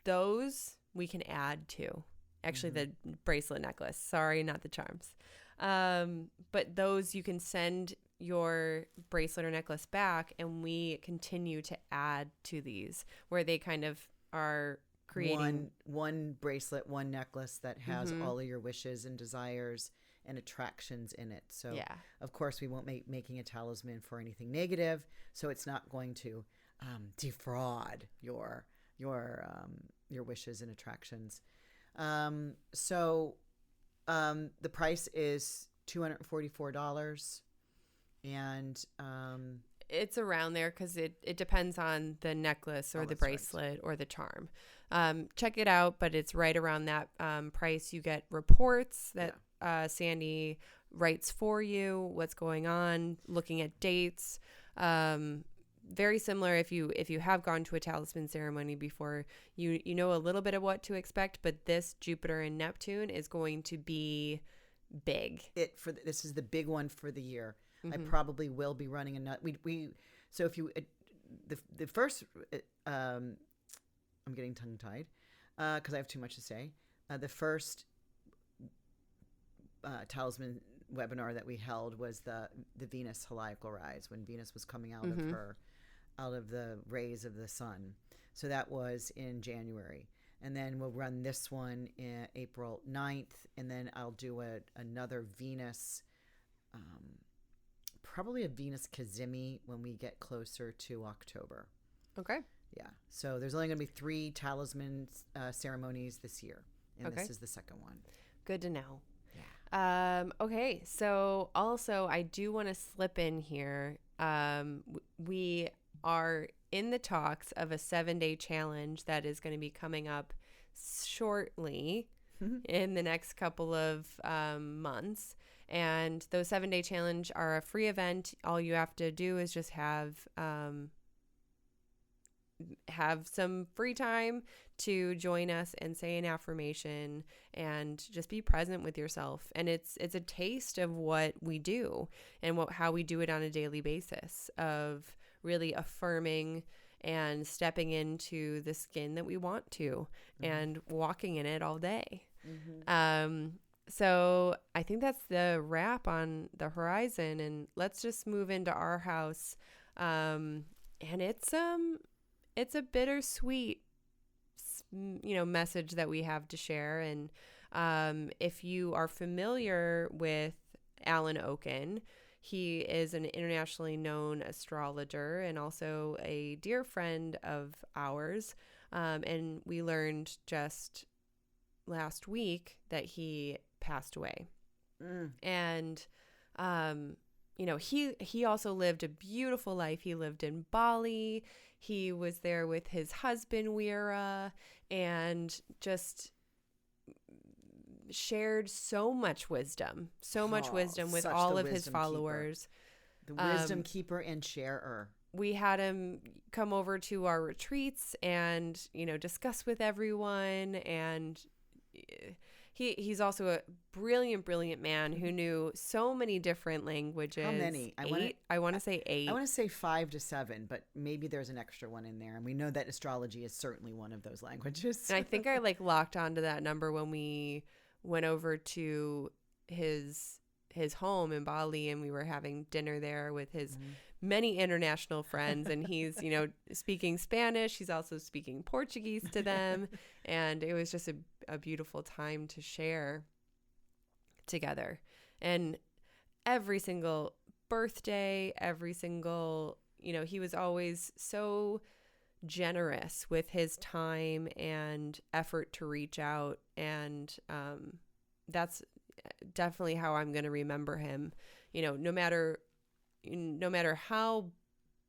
Speaker 1: those we can add to. Actually, the bracelet, necklace. Sorry, not the charms. But those you can send your bracelet or necklace back, and we continue to add to these where they kind of are creating
Speaker 2: one bracelet, one necklace that has all of your wishes and desires and attractions in it. So of course we won't making a talisman for anything negative, so it's not going to defraud your wishes and attractions. So the price is $244, and
Speaker 1: it's around there because it depends on the necklace or the bracelet or the charm. Check it out, but it's right around that price. You get reports that Sandy writes for you what's going on, looking at dates. Very similar if you have gone to a talisman ceremony before, you know a little bit of what to expect, but this Jupiter and Neptune is going to be big.
Speaker 2: This is the big one for the year. I probably will be running another. So if you the first I'm getting tongue tied because I have too much to say. The first talisman webinar that we held was the Venus Heliacal rise, when Venus was coming out of the rays of the sun. So that was in January. And then we'll run this one in April 9th. And then I'll do another Venus, probably a Venus Kazemi when we get closer to October.
Speaker 1: Okay.
Speaker 2: Yeah. So there's only going to be 3 talisman ceremonies this year. And this is the second one.
Speaker 1: Good to know. Yeah. Okay. So also I do want to slip in here. We are in the talks of a 7-day challenge that is going to be coming up shortly in the next couple of months. And those 7-day challenge are a free event. All you have to do is just have some free time to join us and say an affirmation and just be present with yourself. And it's a taste of what we do and how we do it on a daily basis, of really affirming and stepping into the skin that we want to and walking in it all day. So I think that's the wrap on the horizon, and let's just move into our house. And it's a bittersweet, message that we have to share. And if you are familiar with Alan Oken, he is an internationally known astrologer and also a dear friend of ours. And we learned just last week that he passed away. And, he also lived a beautiful life. He lived in Bali. He was there with his husband, Weera, and just shared so much wisdom with all of his followers.
Speaker 2: Keeper. The wisdom keeper and sharer.
Speaker 1: We had him come over to our retreats and, discuss with everyone. And he's also a brilliant man who knew so many different languages. How
Speaker 2: many?
Speaker 1: I want to say 8.
Speaker 2: I want to say 5 to 7, but maybe there's an extra one in there. And we know that astrology is certainly one of those languages.
Speaker 1: And I think I locked onto that number when we went over to his home in Bali, and we were having dinner there with his many international friends, and he's speaking Spanish. He's also speaking Portuguese to them, and it was just a beautiful time to share together. And every single birthday, every single he was always so generous with his time and effort to reach out, and that's definitely how I'm going to remember him. No matter how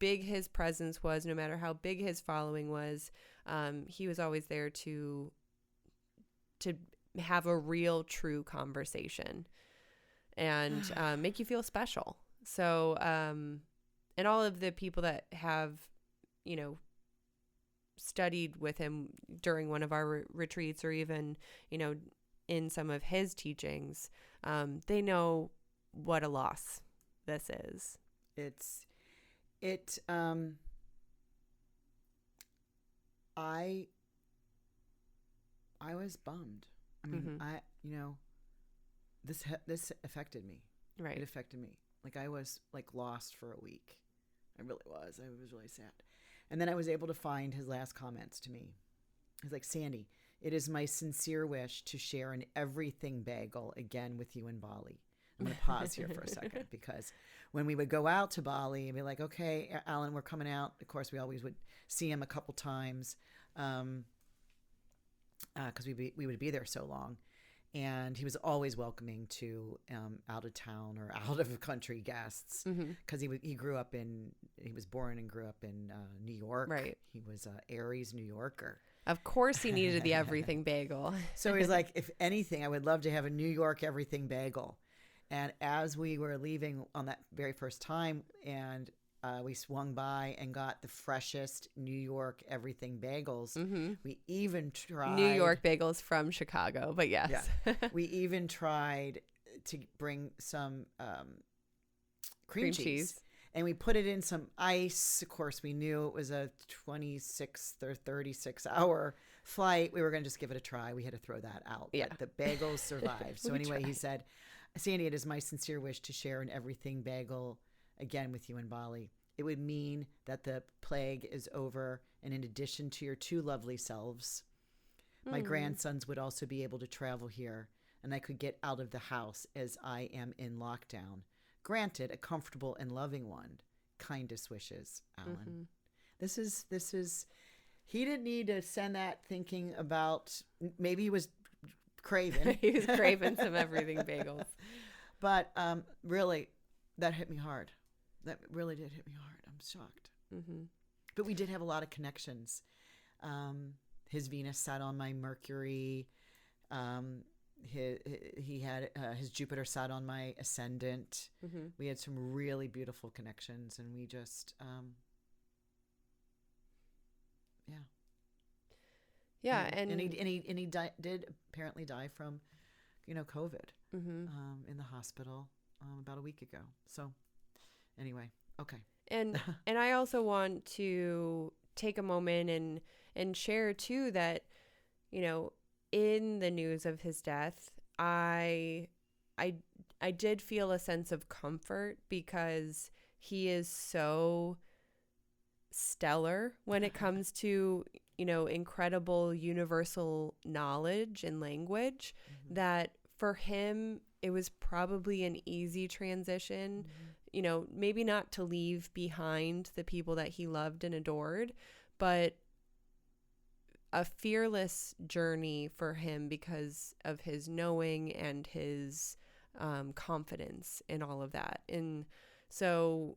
Speaker 1: big his presence was, no matter how big his following was, he was always there to have a real, true conversation and make you feel special. So, and all of the people that have, studied with him during one of our retreats, or even, in some of his teachings, they know what a loss this is.
Speaker 2: I was bummed. I mean, this affected me.
Speaker 1: Right.
Speaker 2: It affected me. I was lost for a week. I really was. I was really sad. And then I was able to find his last comments to me. He's like, Sandy, it is my sincere wish to share an everything bagel again with you in Bali. I'm going to pause here for a second, because when we would go out to Bali and be like, okay, Alan, we're coming out. Of course, we always would see him a couple times because we would be there so long. And he was always welcoming to out of town or out of country guests, because he was born and grew up in New York.
Speaker 1: Right.
Speaker 2: He was Aries, New Yorker.
Speaker 1: Of course he needed the everything bagel.
Speaker 2: So he's like, if anything, I would love to have a New York everything bagel. And as we were leaving on that very first time, and we swung by and got the freshest New York everything bagels.
Speaker 1: Mm-hmm.
Speaker 2: We even tried
Speaker 1: New York bagels from Chicago, but yes.
Speaker 2: Yeah. We even tried to bring some cream cheese. And we put it in some ice. Of course, we knew it was a 26 or 36 hour flight. We were going to just give it a try. We had to throw that out.
Speaker 1: Yeah.
Speaker 2: But the bagels survived. So anyway, he said, Sandy, it is my sincere wish to share an everything bagel again with you in Bali. It would mean that the plague is over. And in addition to your two lovely selves, my grandsons would also be able to travel here. And I could get out of the house as I am in lockdown. Granted, a comfortable and loving one. Kindest wishes, Alan. This is. He didn't need to send that thinking about. Maybe he was craving.
Speaker 1: He was craving some everything bagels.
Speaker 2: But really, that hit me hard. That really did hit me hard. I'm shocked. But we did have a lot of connections. His Venus sat on my Mercury. He had his Jupiter sat on my ascendant. We had some really beautiful connections, and we just and he did apparently die from COVID in the hospital about a week ago. So anyway, okay.
Speaker 1: And I also want to take a moment and share too that in the news of his death, I did feel a sense of comfort because he is so stellar when it comes to, incredible universal knowledge and language, that for him, it was probably an easy transition, maybe not to leave behind the people that he loved and adored, but a fearless journey for him because of his knowing and his confidence in all of that. And so,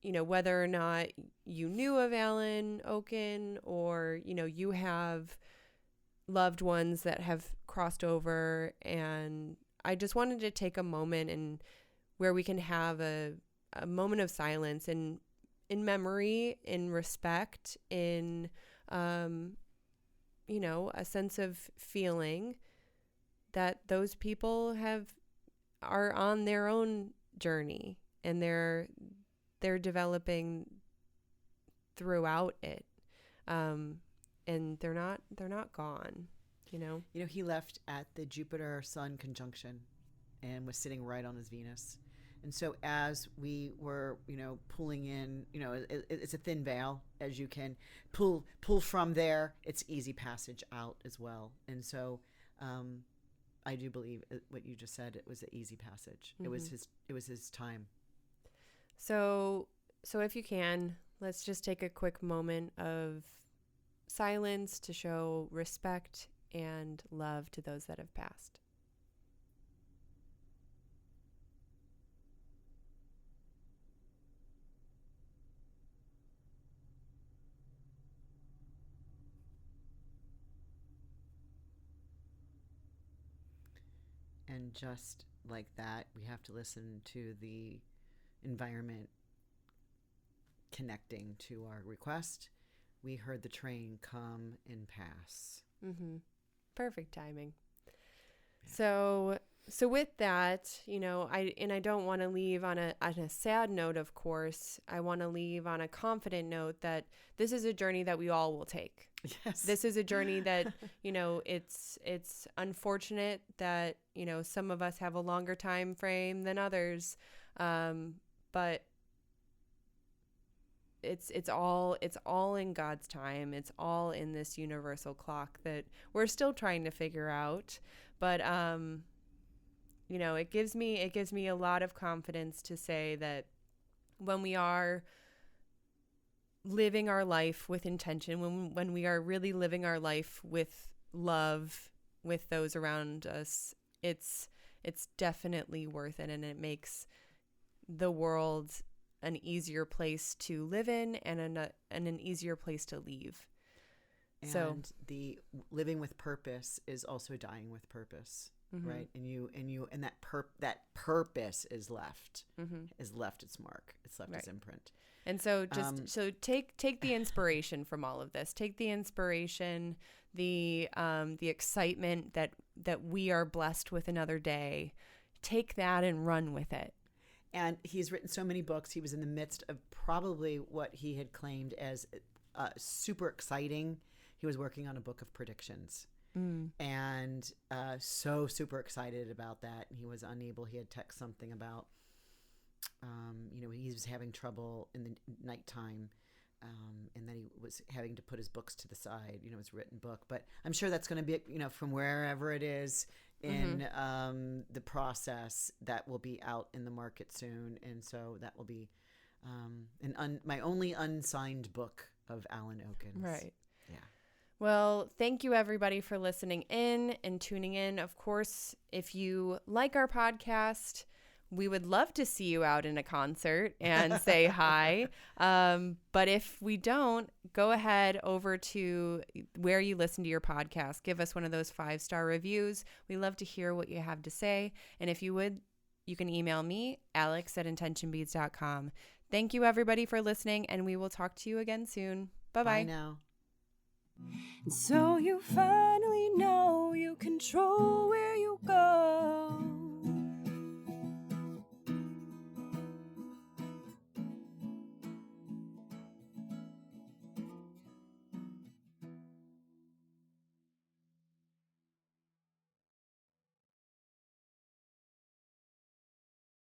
Speaker 1: whether or not you knew of Alan Oken or, you have loved ones that have crossed over, and I just wanted to take a moment and where we can have a moment of silence and in memory, in respect, in a sense of feeling that those people are on their own journey, and they're developing throughout it, and they're not gone.
Speaker 2: He left at the Jupiter Sun conjunction and was sitting right on his Venus. And so as we were, pulling in, it's a thin veil. As you can pull from there, it's easy passage out as well. And so I do believe what you just said. It was an easy passage. It was his time.
Speaker 1: So if you can, let's just take a quick moment of silence to show respect and love to those that have passed.
Speaker 2: And just like that, we have to listen to the environment connecting to our request. We heard the train come and pass.
Speaker 1: Perfect timing. Yeah. So with that, I don't want to leave on a sad note, of course. I want to leave on a confident note that this is a journey that we all will take.
Speaker 2: Yes.
Speaker 1: This is a journey that, it's unfortunate that, some of us have a longer time frame than others. But it's all in God's time. It's all in this universal clock that we're still trying to figure out. But, it gives me a lot of confidence to say that when we are living our life with intention, when we are really living our life with love with those around us, it's definitely worth it, and it makes the world an easier place to live in and an easier place to leave.
Speaker 2: And the living with purpose is also dying with purpose. right? And that purpose is left its mark. It's left its imprint.
Speaker 1: And so so take the inspiration from all of this. Take the inspiration, the excitement that we are blessed with another day. Take that and run with it.
Speaker 2: And he's written so many books. He was in the midst of probably what he had claimed as super exciting. He was working on a book of predictions. And so super excited about that. And he was unable. He had texted something about, he was having trouble in the nighttime. And then he was having to put his books to the side, his written book. But I'm sure that's going to be, from wherever it is in the process, that will be out in the market soon. And so that will be my only unsigned book of Alan Oken's.
Speaker 1: Right.
Speaker 2: Yeah.
Speaker 1: Well, thank you everybody for listening in and tuning in. Of course, if you like our podcast, we would love to see you out in a concert and say hi. But if we don't, go ahead over to where you listen to your podcast. Give us one of those 5-star reviews. We love to hear what you have to say. And if you would, you can email me, alex@intentionbeads.com. Thank you everybody for listening, and we will talk to you again soon. Bye-bye.
Speaker 2: Bye now.
Speaker 3: And so you finally know you control where you go.